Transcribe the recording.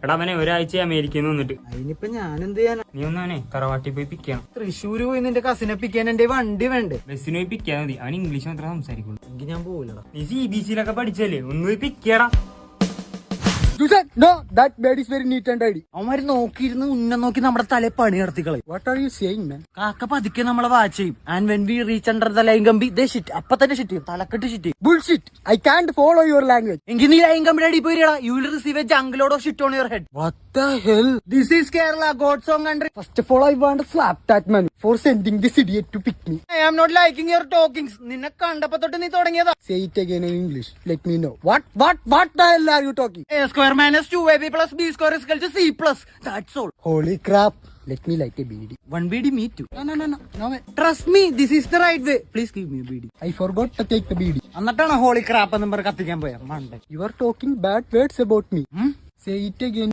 എടാ അവനെ ഒരാഴ്ച അമേരിക്കയിൽ നിന്ന് വന്നിട്ട്. അതിനിപ്പോ ഞാൻ എന്ത് ചെയ്യാനാ? നീ ഒന്നവനെ തറവാട്ടി പോയി പിക്കണം. തൃശ്ശൂര് പോയി നിന്റെ കസിനെ പിക്കാൻ എന്റെ വണ്ടി വേണ്ടേ? ബസ്സിന് പോയി പിക്കാൻ മതി. അവൻ ഇംഗ്ലീഷ് മാത്രമേ സംസാരിക്കുള്ളൂ. എങ്കിൽ ഞാൻ പോവില്ലടാ. നീ CBSE പഠിച്ചല്ലേ, ഒന്ന് പോയി പിക്കടാ. No, that bed is very neat and tidy. അവന്മാര് നോക്കിയിരുന്ന് ഉന്നം നോക്കി നമ്മുടെ തലേ പണി നടത്തിക്കളെ. What are you saying, man? കാക്ക പതുക്കെ നമ്മളെ വാച്ച് ചെയ്യും. And when we reach under the ലൈംഗമ്പി, they shit. അപ്പൊ തന്നെ shit ചെയ്യും. തലക്കെട്ട് shit ചെയ്യും. Bullshit. I can't follow your language. എങ്കിൽ നീ ലൈംഗമ്പിയുടെ അടി പോയിടാ. You will receive a jungle load of shit on your head. What the hell? This is Kerala, God's own country. First of all, I want to slap that man for sending this idiot to pick me. I am not liking your talkings. നിന്നെ കണ്ടപ്പോ തൊട്ട് നീ തുടങ്ങിയതാ. Say it again in English. Let me know. What the hell are you talking? A square minus 2ab plus b square is equal to c plus. That's all. Holy crap. Let me light a BD. One BD, me too. No way. Trust me, this is the right way. Please give me a BD. I forgot to take the BD. എന്നിട്ടാണ് holy crap എന്ന് പറഞ്ഞ് കത്തിക്കാൻ പോയ മണ്ട. You are talking bad words about me. Say it again.